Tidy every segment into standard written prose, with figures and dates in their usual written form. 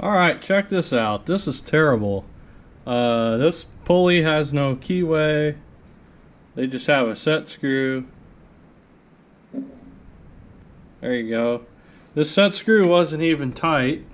Alright, check this out. This is terrible. This pulley has no keyway. They just have a set screw. There you go. This set screw wasn't even tight.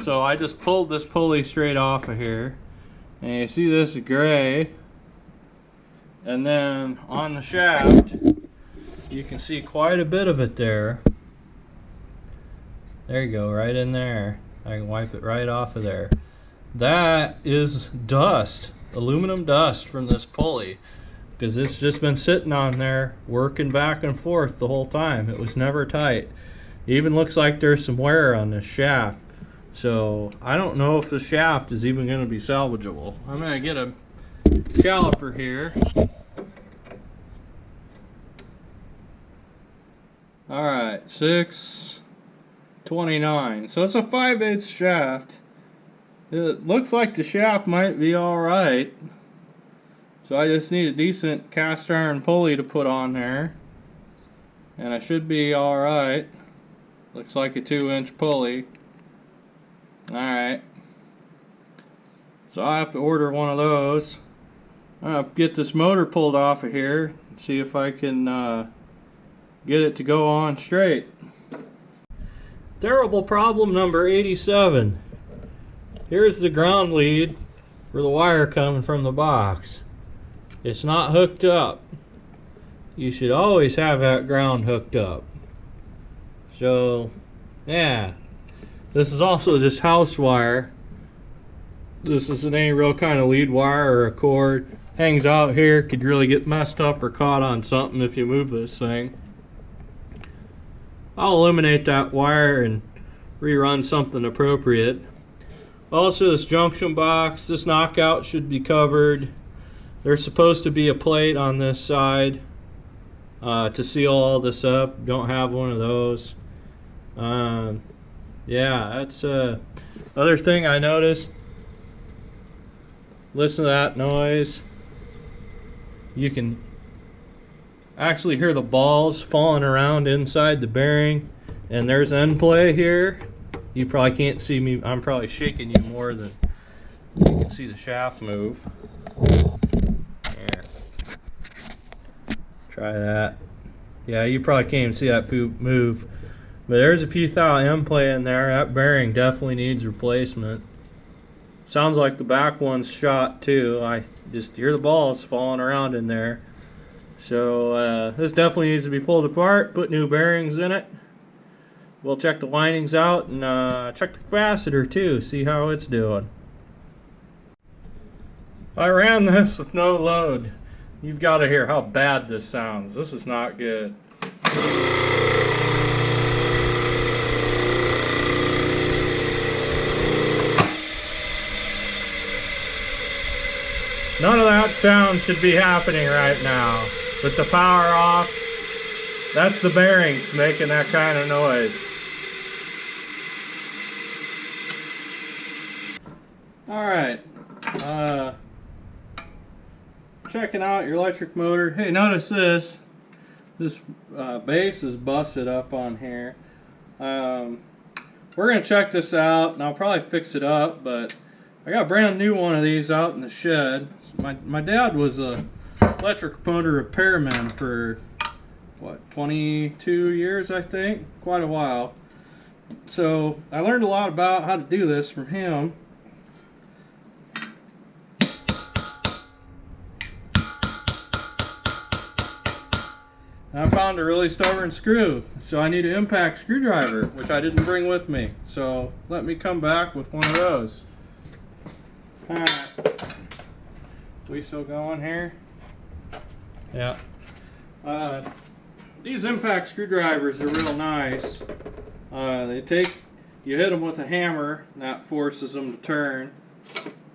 So I just pulled this pulley straight off of here. And you see this gray. And then on the shaft, you can see quite a bit of it there. There you go, right in there. I can wipe it right off of there. That is dust, aluminum dust from this pulley, because it's just been sitting on there working back and forth the whole time. It was never tight. It even looks like there's some wear on this shaft. So I don't know if the shaft is even going to be salvageable. I'm going to get a caliper here. Alright, 6/29. So it's a 5/8 shaft. It looks like the shaft might be alright. So I just need a decent cast iron pulley to put on there. And I should be alright. Looks like a 2-inch pulley. Alright. So I have to order one of those. I'll get this motor pulled off of here and see if I can get it to go on straight. Terrible problem number 87. Here's the ground lead for the wire coming from the box. It's not hooked up. You should always have that ground hooked up. So, yeah. This is also just house wire. This isn't any real kind of lead wire or a cord. Hangs out here, could really get messed up or caught on something if you move this thing. I'll eliminate that wire and rerun something appropriate. Also, this junction box, this knockout should be covered. There's supposed to be a plate on this side to seal all this up. Don't have one of those. Yeah, that's other thing I noticed. Listen to that noise. You can actually hear the balls falling around inside the bearing, and there's end play here. You probably can't see me. I'm probably shaking you more than you can see the shaft move. Here. Try that. Yeah, you probably can't even see that move. But there's a few thou end play in there. That bearing definitely needs replacement. Sounds like the back one's shot too. I just hear the balls falling around in there. So this definitely needs to be pulled apart, put new bearings in it. We'll check the windings out and check the capacitor too, see how it's doing. I ran this with no load. You've got to hear how bad this sounds. This is not good. None of that sound should be happening right now. With the power off, that's the bearings making that kind of noise. Alright, checking out your electric motor. Hey, notice this. This base is busted up on here. We're going to check this out, and I'll probably fix it up, but I got a brand new one of these out in the shed. My dad was a electric motor repairman for, what, 22 years, I think? Quite a while. So I learned a lot about how to do this from him. And I found a really stubborn screw, so I need an impact screwdriver, which I didn't bring with me. So let me come back with one of those. Alright. We still going here? Yeah. These impact screwdrivers are real nice. You hit them with a hammer, and that forces them to turn.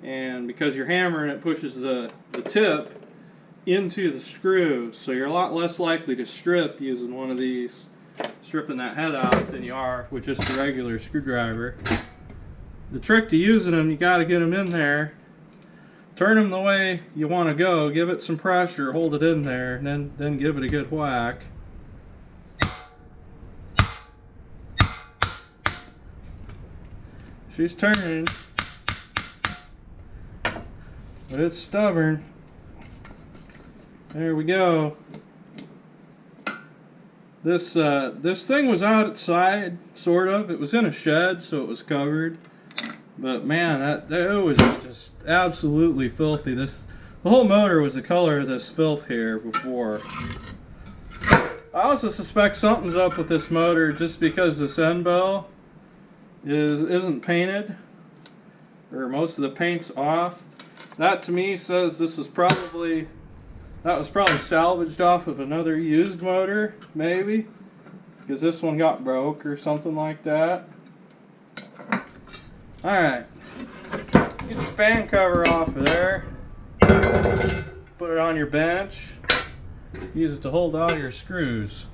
And because you're hammering, it pushes the tip into the screw, so you're a lot less likely to strip using one of these, stripping that head out, than you are with just a regular screwdriver. The trick to using them, you got to get them in there, turn them the way you want to go, give it some pressure, hold it in there, and then give it a good whack. She's turning, but it's stubborn. There we go. This thing was outside, sort of. It was in a shed, so it was covered. But man, that was just absolutely filthy. The whole motor was the color of this filth here before. I also suspect something's up with this motor just because this end bell isn't painted, or most of the paint's off. That to me says that was probably salvaged off of another used motor, maybe, because this one got broke or something like that. Alright, get the fan cover off of there, put it on your bench, use it to hold all your screws.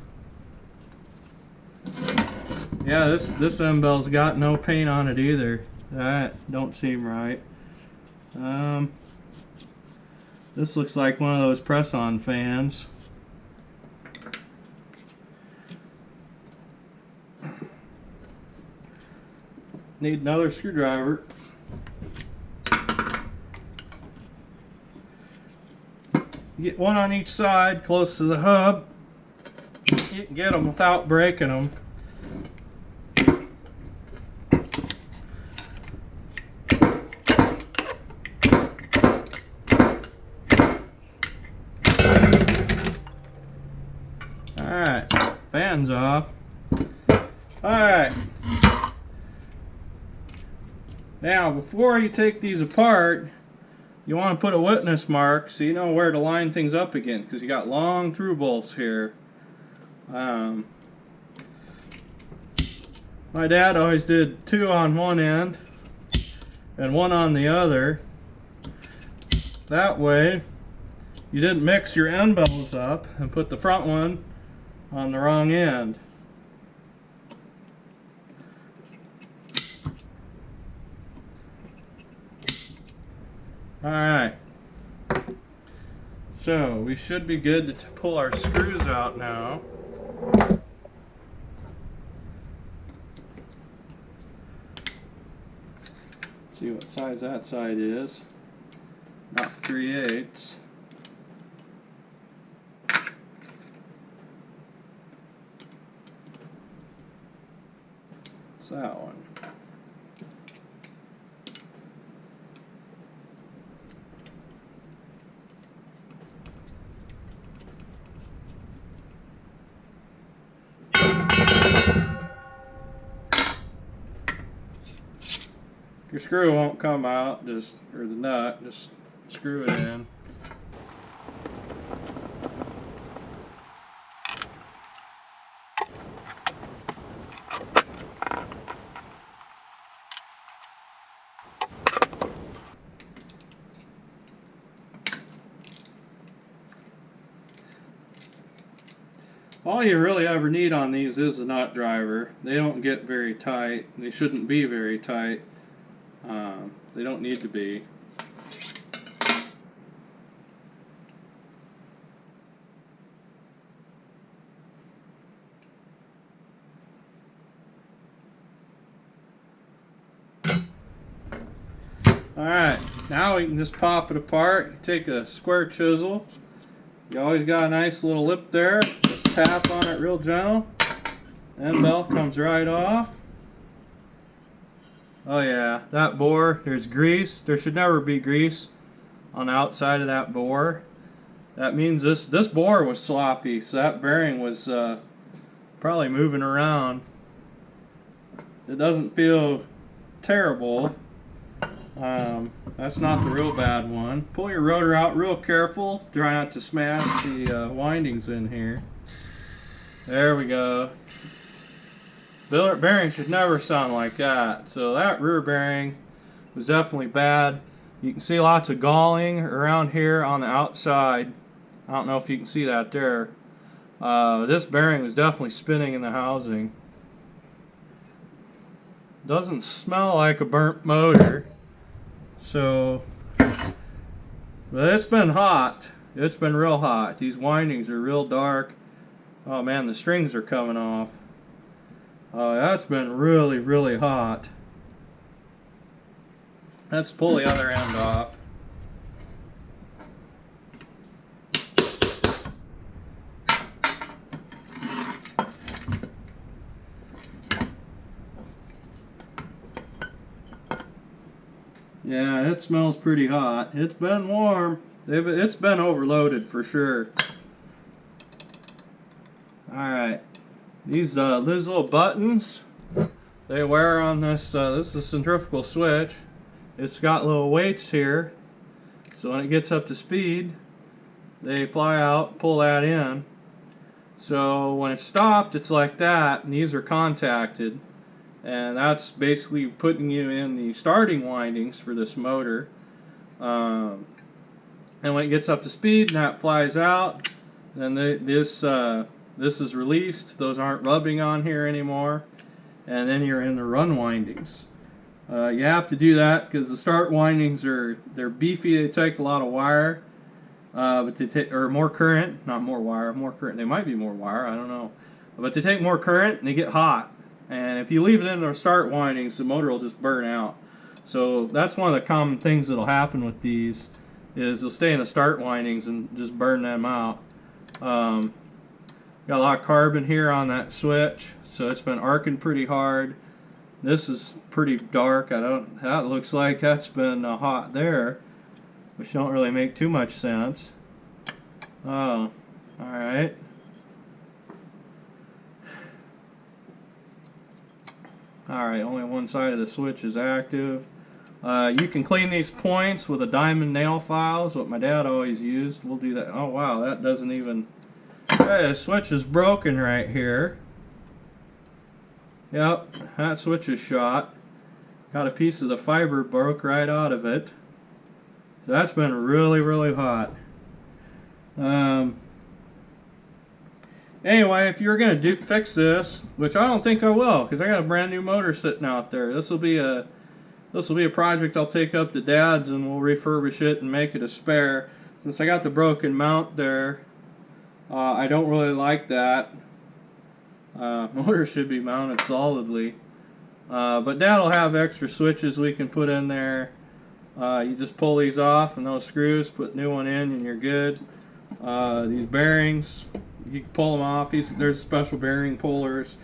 Yeah, this end bell's got no paint on it either. That don't seem right. This looks like one of those press-on fans. Need another screwdriver. Get one on each side close to the hub. You can get them without breaking them. Alright, fan's off. Alright. Now, before you take these apart, you want to put a witness mark so you know where to line things up again, because you got long through bolts here. My dad always did 2 on one end and 1 on the other. That way, you didn't mix your end bells up and put the front one on the wrong end. Alright, so we should be good to pull our screws out now. See what size that side is. Not 3/8. What's that one? Your screw won't come out, or the nut, just screw it in. All you really ever need on these is a nut driver. They don't get very tight. They shouldn't be very tight. They don't need to be. Alright, now we can just pop it apart. Take a square chisel. You always got a nice little lip there. Just tap on it real gentle. End belt comes right off. Oh yeah, that bore, there's grease. There should never be grease on the outside of that bore. That means this bore was sloppy, so that bearing was probably moving around. It doesn't feel terrible. That's not the real bad one. Pull your rotor out real careful. Try not to smash the windings in here. There we go. Bearing should never sound like that. So that rear bearing was definitely bad. You can see lots of galling around here on the outside. I don't know if you can see that there. This bearing was definitely spinning in the housing. Doesn't smell like a burnt motor. So, but it's been hot. It's been real hot. These windings are real dark. Oh man, the strings are coming off. Oh, that's been really, really hot. Let's pull the other end off. Yeah, it smells pretty hot. It's been warm. It's been overloaded for sure. Alright. These little buttons, they wear on this, this is a centrifugal switch. It's got little weights here. So when it gets up to speed, they fly out, pull that in. So when it's stopped, it's like that, and these are contacted. And that's basically putting you in the starting windings for this motor. And when it gets up to speed, and that flies out, then this is released. Those aren't rubbing on here anymore. And then you're in the run windings. You have to do that because the start windings they're beefy. They take a lot of wire, but they take more current, not more wire, more current. They might be more wire, I don't know, but they take more current and they get hot. And if you leave it in the start windings, the motor will just burn out. So that's one of the common things that'll happen with these, is they'll stay in the start windings and just burn them out. Got a lot of carbon here on that switch, so it's been arcing pretty hard. This is pretty dark. That looks like that's been hot there, which don't really make too much sense. Oh, alright. Alright, only one side of the switch is active. You can clean these points with a diamond nail file, is what my dad always used. We'll do that. Oh wow, that doesn't even... Okay, the switch is broken right here. Yep, that switch is shot. Got a piece of the fiber broke right out of it. So that's been really, really hot. Anyway, if you're going to fix this, which I don't think I will, because I got a brand new motor sitting out there. This will be a project I'll take up to Dad's and we'll refurbish it and make it a spare. Since I got the broken mount there, I don't really like that. Motor should be mounted solidly. But Dad will have extra switches we can put in there. You just pull these off and those screws, put a new one in and you're good. These bearings, you can pull them off. There's special bearing pullers.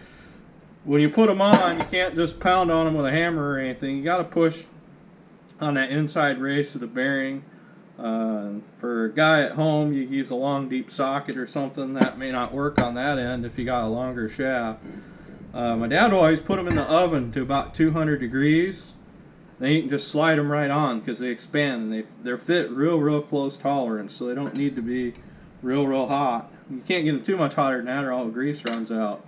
When you put them on, you can't just pound on them with a hammer or anything. You got to push on that inside race of the bearing. For a guy at home, you use a long deep socket or something. That may not work on that end if you got a longer shaft. My dad will always put them in the oven to about 200 degrees. Then you can just slide them right on because they expand and they're fit real close tolerance, so they don't need to be real hot. You can't get them too much hotter than that or all the grease runs out.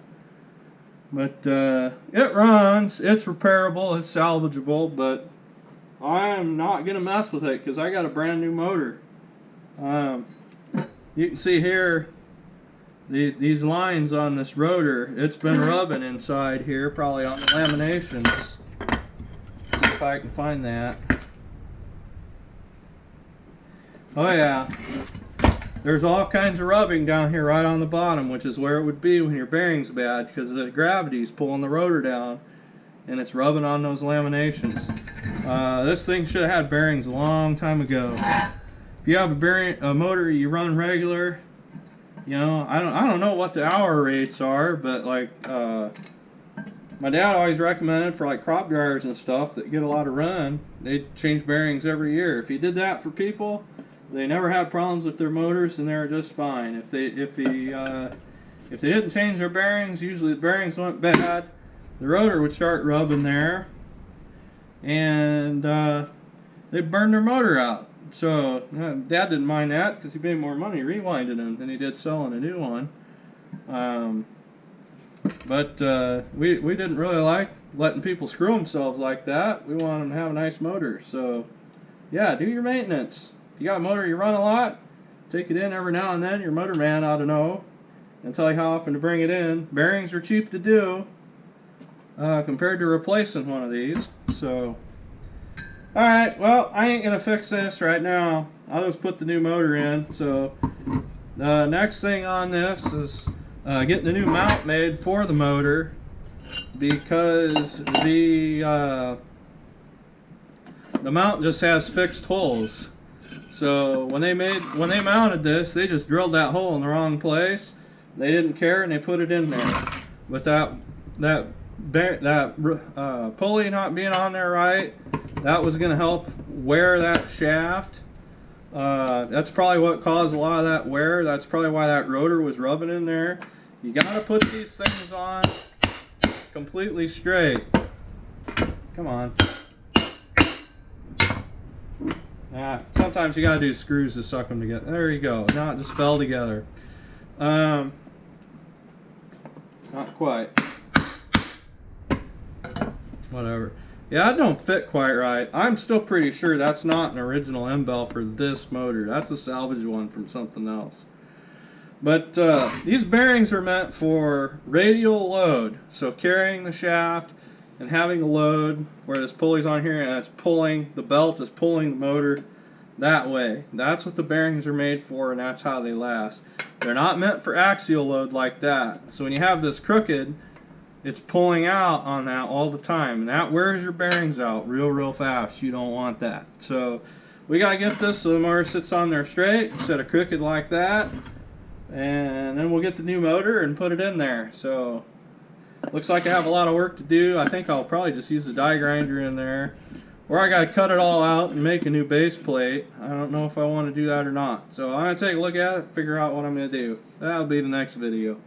But it runs, it's repairable, it's salvageable, but I'm not going to mess with it because I got a brand new motor. You can see here these lines on this rotor. It's been rubbing inside here, probably on the laminations. See if I can find that. Oh yeah. There's all kinds of rubbing down here right on the bottom, which is where it would be when your bearing's bad, because the gravity's pulling the rotor down and it's rubbing on those laminations. This thing should have had bearings a long time ago. If you have a motor you run regular, you know, I don't know what the hour rates are, but like my dad always recommended for like crop dryers and stuff that get a lot of run, they change bearings every year. If he did that for people, they never had problems with their motors and they were just fine. If they didn't change their bearings, usually the bearings went bad, the rotor would start rubbing there, and they'd burn their motor out. So Dad didn't mind that because he paid more money rewinding them than he did selling a new one. But we didn't really like letting people screw themselves like that. We wanted them to have a nice motor. So yeah, do your maintenance. If you got a motor you run a lot, take it in every now and then. Your motor man ought to know and tell you how often to bring it in. Bearings are cheap to do compared to replacing one of these. So alright, well, I ain't gonna fix this right now. I'll just put the new motor in. So the next thing on this is getting the new mount made for the motor, because the the mount just has fixed holes. So when they mounted this, they just drilled that hole in the wrong place. They didn't care and they put it in there. But that pulley not being on there right, that was going to help wear that shaft. That's probably what caused a lot of that wear. That's probably why that rotor was rubbing in there. You got to put these things on completely straight. Come on. Sometimes you gotta do screws to suck them together. There you go. Now it just fell together. Not quite. Whatever. Yeah, that don't fit quite right. I'm still pretty sure that's not an original end bell for this motor. That's a salvage one from something else. But these bearings are meant for radial load. So carrying the shaft and having a load where this pulley's on here and it's pulling, the belt is pulling the motor that way. That's what the bearings are made for, and that's how they last. They're not meant for axial load like that. So when you have this crooked, it's pulling out on that all the time, and that wears your bearings out real fast. You don't want that. So we gotta get this so the motor sits on there straight instead of crooked like that, and then we'll get the new motor and put it in there. So looks like I have a lot of work to do. I think I'll probably just use the die grinder in there, or I gotta cut it all out and make a new base plate. I don't know if I want to do that or not. So I'm gonna take a look at it, figure out what I'm gonna do. That'll be the next video.